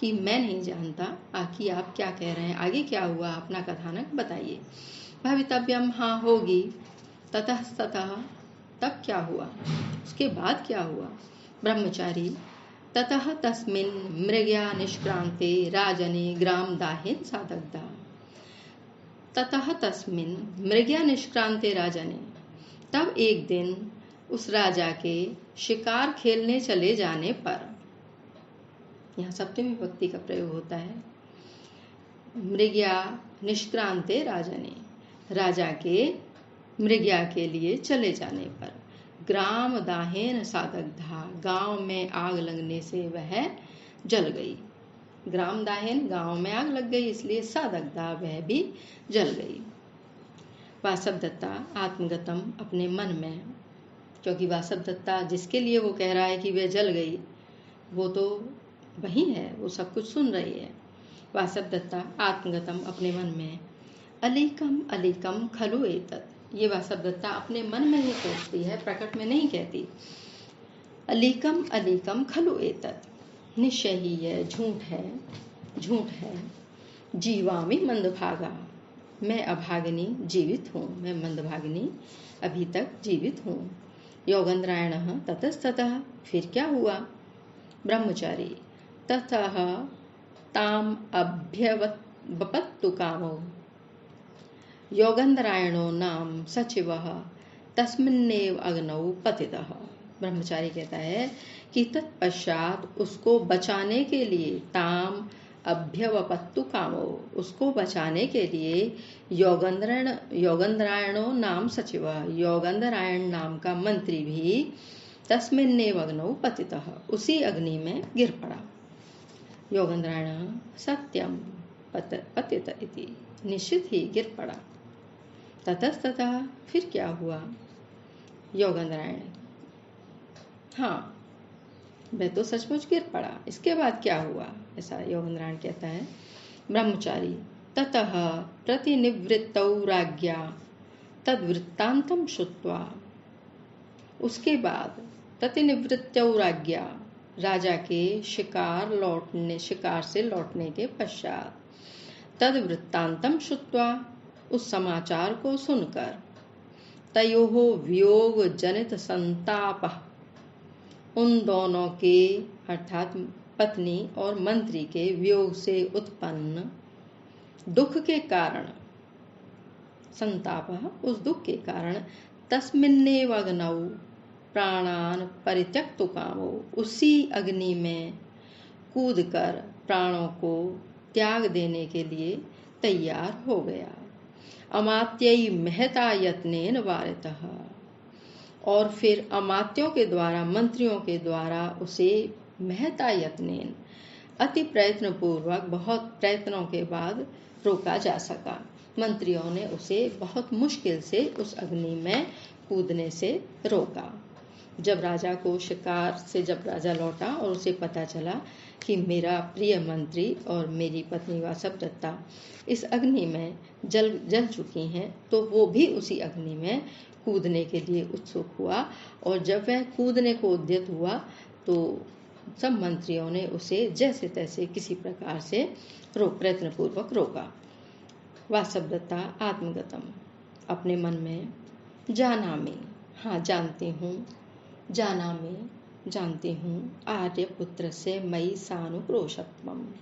कि मैं नहीं जानता, आखिर आप क्या कह रहे हैं, आगे क्या हुआ, अपना कथानक बताइए। भवितव्यम, हाँ होगी। ततः ततः, तब क्या हुआ, उसके बाद क्या हुआ। ब्रह्मचारी, ततः तस्मिन् मृग्या निष्क्रांते राजने ग्राम दाहेन सादग्धा। ततः तस्मिन् मृग्या निष्क्रांते राजने, तब एक दिन उस राजा के शिकार खेलने चले जाने पर, यहाँ सप्तमी विभक्ति का प्रयोग होता है। मृग्या निष्क्रांते राजने, राजा के मृग्या के लिए चले जाने पर, ग्राम दाहेन सादग्धा, गांव में आग लगने से वह जल गई। ग्राम दाहेन, गांव में आग लग गई, इसलिए सादग्धा, वह भी जल गई। वासवदत्ता आत्मगतम, अपने मन में, क्योंकि वासवदत्ता जिसके लिए वो कह रहा है कि वह जल गई, वो तो वही है, वो सब कुछ सुन रही है। वासवदत्ता आत्मगतम, अपने मन में, अलीकम अलीकम खलु एतत्, ये वासवदत्ता अपने मन में ही सोचती है, प्रकट में नहीं कहती। अलीकम अलीकम खलु एतत्, निश्चय ही यह झूठ है, झूठ है। जीवामि मंदभागा, मैं अभागिनी जीवित हूँ, मैं मंदभागिनी अभी तक जीवित हूँ। योगेंद्रायण ततस्ततः, फिर क्या हुआ। ब्रह्मचारी, ततः ताम अभ्यवपत्तु कामो योगेंद्रायणो नाम सचिवः तस्मिन्नेव अग्नौ पतितः। ब्रह्मचारी कहता है कि तत्पश्चात उसको बचाने के लिए, ताम अभ्यवपत्तु कामो, उसको बचाने के लिए योगेंद्रायणो नाम सचिव, योगेंद्रायण नाम का मंत्री भी तस्मिन्नेव अग्नौ पतितः, उसी अग्नि में गिर पड़ा। योगेंद्रायण सत्यम पतित इति, निश्चित ही गिर पड़ा। ततस्ततः, फिर क्या हुआ। योगेंद्रायण, हाँ वह तो सचमुच गिर पड़ा, इसके बाद क्या हुआ, ऐसा योगेंद्रायण कहता है। ब्रह्मचारी, ततः प्रतिनिवृत्तौ राज्ञा तद्वृत्तान्तं श्रुत्वा, उसके बाद प्रतिनिवृत्तौ राज्ञा, राजा के शिकार से लौटने के पश्चात, तद्वृत्तान्तं श्रुत्वा, उस समाचार को सुनकर, तयोः वियोग जनित संताप, उन दोनों के अर्थात पत्नी और मंत्री के वियोग से उत्पन्न दुख के कारण, संताप उस दुख के कारण, तस्मिन्नेव अग्नौ प्राणान परित्यक्तु कामो, उसी अग्नि में कूदकर प्राणों को त्याग देने के लिए तैयार हो गया। अमात्यई महता यत्नेन वारितः, और फिर अमात्यों के द्वारा, मंत्रियों के द्वारा उसे महता यत्नेन, अति प्रयत्न पूर्वक, बहुत प्रयत्नों के बाद रोका जा सका। मंत्रियों ने उसे बहुत मुश्किल से उस अग्नि में कूदने से रोका। जब राजा को शिकार से जब राजा लौटा और उसे पता चला कि मेरा प्रिय मंत्री और मेरी पत्नी वासवदत्ता इस अग्नि में जल चुकी हैं, तो वो भी उसी अग्नि में कूदने के लिए उत्सुक हुआ। और जब वह कूदने को उद्यत हुआ तो सब मंत्रियों ने उसे जैसे तैसे किसी प्रकार से प्रयत्न पूर्वक रोका। वासवदत्ता आत्मगतम, अपने मन में, जानामि, हाँ जानती हूँ, जानामि, जानती हूँ, आर्यपुत्र से मई सानुक्रोशत्वम,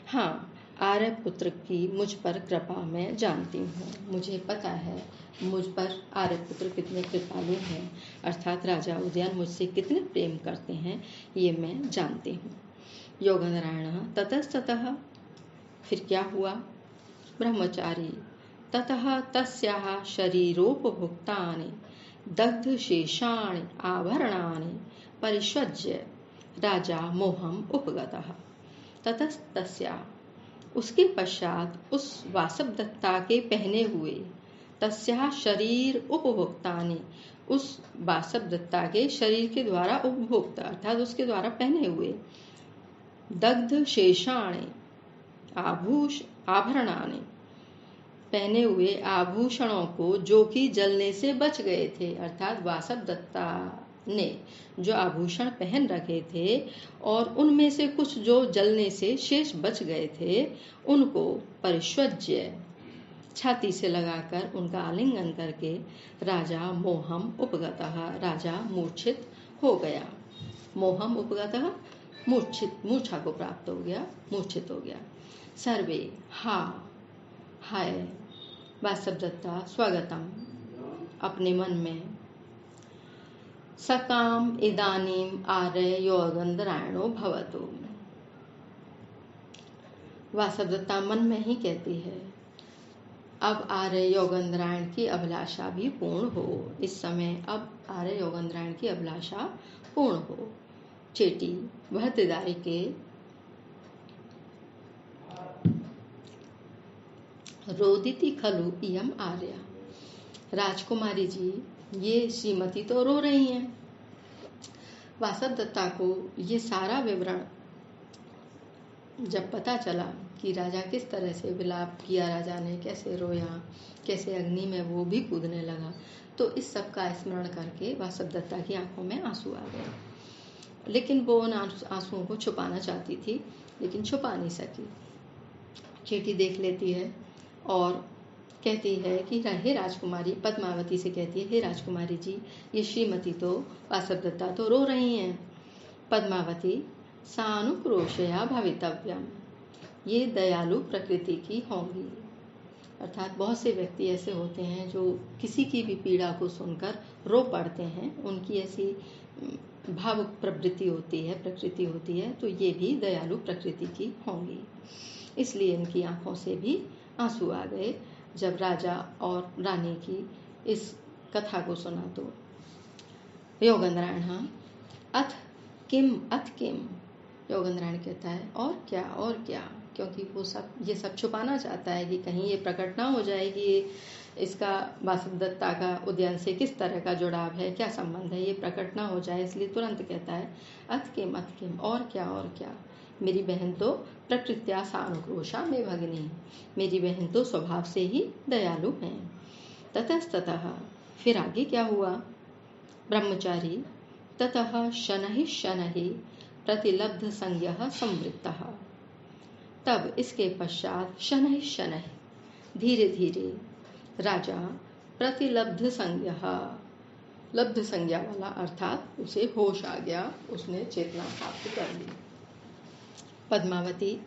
हाँ आर्यपुत्र की मुझ पर कृपा मैं जानती हूँ, मुझे पता है मुझ पर आर्यपुत्र कितने कृपालु हैं, अर्थात राजा उदयन मुझसे कितने प्रेम करते हैं, ये मैं जानती हूँ। योगेंद्रायण ततस्ततः, फिर क्या हुआ। ब्रह्मचारी, ततः तस्याः शरीरोपभुक्तानि दग्धशेषाणि आभरणानि परिष्वज्य राजा मोहम उपगतः। ततस्तस्या, उसके पश्चात उस वासवदत्ता के पहने हुए, तस्या शरीर उपभोक्तानि, उस वासवदत्ता के शरीर के द्वारा उपभोक्ता अर्थात उसके द्वारा पहने हुए, दग्ध शेषाणि आभूष आभरणानि, पहने हुए आभूषणों को जो कि जलने से बच गए थे, अर्थात वासवदत्ता ने जो आभूषण पहन रखे थे और उनमें से कुछ जो जलने से शेष बच गए थे, उनको परिष्वज्य छाती से लगाकर उनका आलिंगन करके राजा मोहम उपगतः, राजा मूर्छित हो गया। मोहम उपगतः, मूर्छा को प्राप्त हो गया, मूर्छित हो गया। सर्वे हाय वासवदत्ता स्वगतम, अपने मन में सकाम इदानीम आर्य योगंधरायणो भवतु। वासवदत्ता मन में ही कहती है, अब आर्य योगंधरायण की अभिलाषा भी पूर्ण हो। इस समय अब आर्य योगंधरायण की अभिलाषा पूर्ण हो। चेटी भर्तृदारी के रोदिति खलु इयम आर्या, राजकुमारी जी ये श्रीमती तो रो रही हैं। वासवदत्ता को ये सारा विवरण जब पता चला कि राजा किस तरह से विलाप किया, राजा ने कैसे रोया, कैसे अग्नि में वो भी कूदने लगा, तो इस सब का स्मरण करके वासवदत्ता की आंखों में आंसू आ गए। लेकिन वो उन आंसुओं को छुपाना चाहती थी, लेकिन छुपा नहीं सकी। चेटी देख लेती है और कहती है कि हे राजकुमारी, पद्मावती से कहती है, हे राजकुमारी जी ये श्रीमती तो वासवदत्ता तो रो रही हैं। पद्मावती सानुक्रोशया भवितव्यम, ये दयालु प्रकृति की होंगी। अर्थात बहुत से व्यक्ति ऐसे होते हैं जो किसी की भी पीड़ा को सुनकर रो पड़ते हैं, उनकी ऐसी भावुक प्रवृत्ति होती है, प्रकृति होती है, तो ये भी दयालु प्रकृति की होंगी। इसलिए इनकी आंखों से भी आंसू आ गए जब राजा और रानी की इस कथा को सुना। तो योगंधरायण अथ किम, योगंधरायण कहता है और क्या, क्योंकि वो ये सब छुपाना चाहता है कि कहीं ये प्रकट ना हो जाए कि इसका वासवदत्ता का उद्यान से किस तरह का जुड़ाव है, क्या संबंध है, ये प्रकट ना हो जाए, इसलिए तुरंत कहता है अथ किम, और क्या, मेरी बहन तो प्रकृत्या सानुक्रोशा में भगिनी, मेरी बहन तो स्वभाव से ही दयालु है। ततस्ततः, फिर आगे क्या हुआ? ब्रह्मचारी ततः शनहि प्रतिलब्ध संज्ञः संवृत्तः, तब इसके पश्चात शनहि धीरे धीरे राजा प्रतिलब्ध संज्ञः, लब्ध संज्ञा वाला, अर्थात उसे होश आ गया, उसने चेतना प्राप्त कर ली। पद्मावती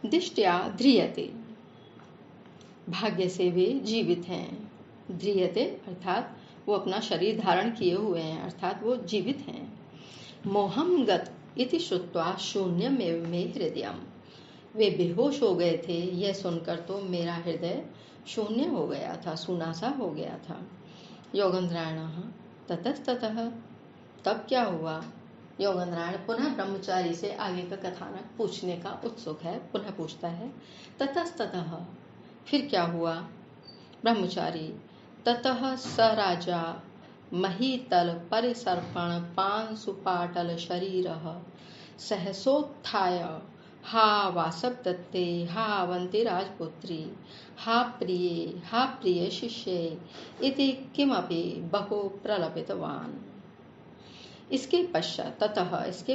दिष्ट्या ध्रियते, भाग्य से वे जीवित हैं। ध्रियते अर्थात वो अपना शरीर धारण किए हुए हैं, अर्थात वो जीवित हैं। मोहम गत इति श्रुत्वा शून्यमेव मे हृदयम, वे बेहोश हो गए थे, यह सुनकर तो मेरा हृदय शून्य हो गया था, सुनासा हो गया था। योगंधरायण ततस्ततः, तब क्या हुआ? योगंधरायण पुनः ब्रह्मचारी से आगे का कथानक पूछने का उत्सुक है, पुनः पूछता है ततस्ततः, फिर क्या हुआ? ब्रह्मचारी ततः स राजा महीतल परिसर्पण पांसुपाटल शरीरः सहसोत्थाय हा वासवदत्ते हा अवंति राजपुत्री हा प्रिय शिष्ये इति किमपि बहु प्रलपितवान्। इसके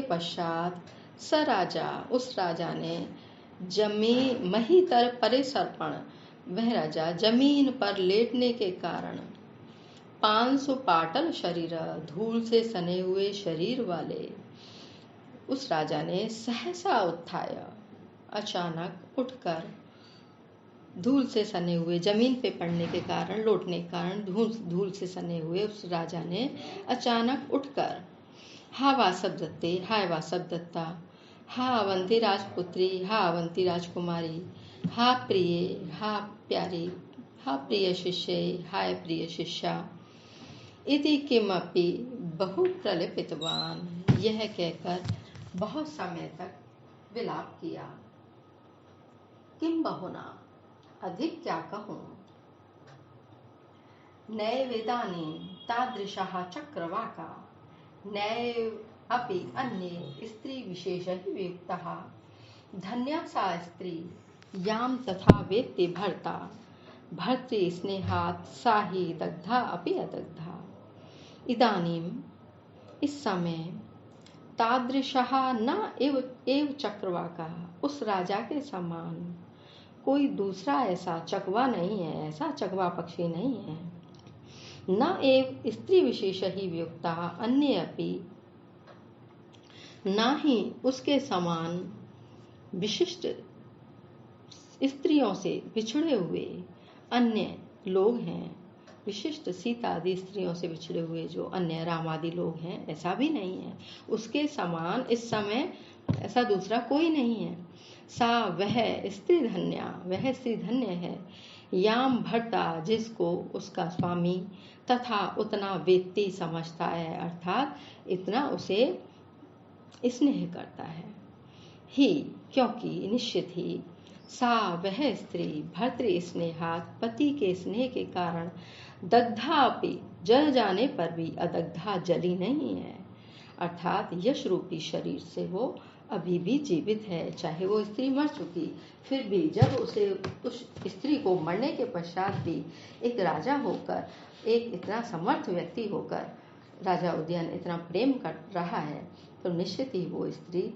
पश्चात स राजा, उस राजा ने महीतर परिसर्पण, वह राजा जमीन पर लेटने के कारण 500 पाटल शरीर, धूल से सने हुए शरीर वाले उस राजा ने सहसा उत्थाय, अचानक उठकर, धूल से सने हुए, जमीन पे पड़ने के कारण, लौटने के कारण धूल से सने हुए उस राजा ने अचानक उठकर हा वासवदत्ते, हाय वासवदत्ता, हा अवंति राजपुत्री, हा अवंति राजकुमारी, हा प्रिय, हा प्यारी, हा प्रिय शिष्य, हाय प्रिय शिष्या, इति किमपि बहु प्रलपितवान, यह कहकर बहुत समय तक विलाप किया। किम बहुना, अधिक क्या कहूं? नैवेदानी तादृशः चक्रवाका, नैव अपि अन्ये स्त्री विशेष ही वियुक्तः, धन्या सा स्त्री याम तथा वेत्ति भर्ता, भर्तृ स्नेहात् सा हि दग्धा अपि अदग्धा। इदानीम् इस समय तादृशः न एव चक्रवाकः, उस राजा के समान कोई दूसरा ऐसा चकवा नहीं है, ऐसा चकवा पक्षी नहीं है। न एव स्त्री विशेष ही वियुक्ता अन्य अपि, ना ही उसके समान विशिष्ट स्त्रियों से बिछड़े हुए अन्य लोग हैं। विशिष्ट सीता आदि स्त्रियों से बिछड़े हुए जो अन्य राम आदि लोग हैं, ऐसा भी नहीं है। उसके समान इस समय ऐसा दूसरा कोई नहीं है। सा वह स्त्री धन्या, वह स्त्री धन्य है। याम भर्ता, जिसको उसका स्वामी तथा उतना वेत्ती समझता है, अर्थात इतना उसे स्नेह करता है। ही, क्योंकि निश्चित ही, सा वह स्त्री भर्तृ स्नेहात, पति के स्नेह के कारण, दग्धा अपि, जल जाने पर भी अदग्धा जली नहीं है। अर्थात यश रूपी शरीर से वो अभी भी जीवित है। चाहे वो स्त्री मर चुकी, फिर भी जब उसे उस स्त्री को मरने के पश्चात भी एक राजा होकर, एक इतना समर्थ व्यक्ति होकर राजा उदयन इतना प्रेम कर रहा है, तो निश्चित ही वो स्त्री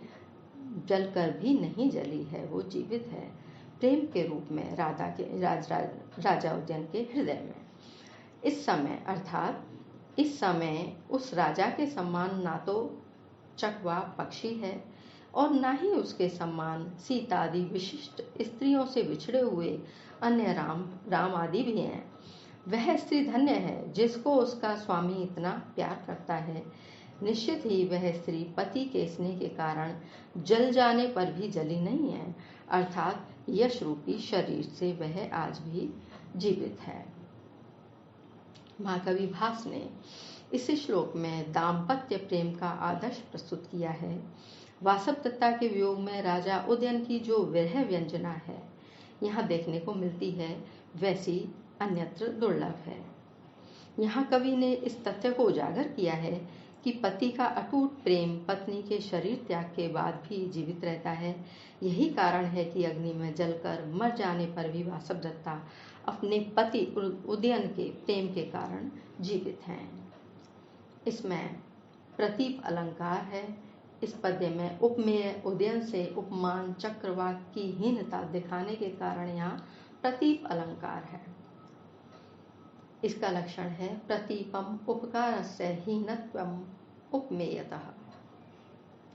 जलकर भी नहीं जली है, वो जीवित है प्रेम के रूप में राजा उदयन के हृदय में। इस समय, अर्थात इस समय उस राजा के समान ना तो चकवा पक्षी है और ना ही उसके समान सीता आदि विशिष्ट स्त्रियों से बिछड़े हुए अन्य राम आदि भी हैं। वह स्त्री धन्य है जिसको उसका स्वामी इतना प्यार करता है। निश्चित ही वह स्त्री पति के स्नेह के कारण जल जाने पर भी जली नहीं है, अर्थात यश रूपी शरीर से वह आज भी जीवित है। महाकवि भास ने इस श्लोक में दाम्पत्य प्रेम का आदर्श प्रस्तुत किया है। वासव दत्ता के वियोग में राजा उदयन की जो विरह व्यंजना है यहाँ देखने को मिलती है, वैसी अन्यत्र दुर्लभ है। यहाँ कवि ने इस तथ्य को उजागर किया है कि पति का अटूट प्रेम पत्नी के शरीर त्याग के बाद भी जीवित रहता है। यही कारण है कि अग्नि में जलकर मर जाने पर भी वासव दत्ता अपने पति उदयन के प्रेम के कारण जीवित हैं। इसमें प्रतीप अलंकार है। इस पद्य में उपमेय उदयन से उपमान चक्रवाक की हीनता दिखाने के कारण यहाँ प्रतीप अलंकार है। इसका लक्षण है प्रतीपम उपकारस्य हीनत्वम उपमेयतः।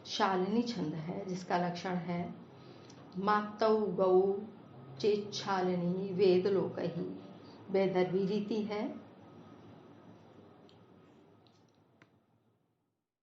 शालिनी छंद है जिसका लक्षण है मातौ गौ चेच्छालिनी वेदलोकहि। वैदर्भी रीति है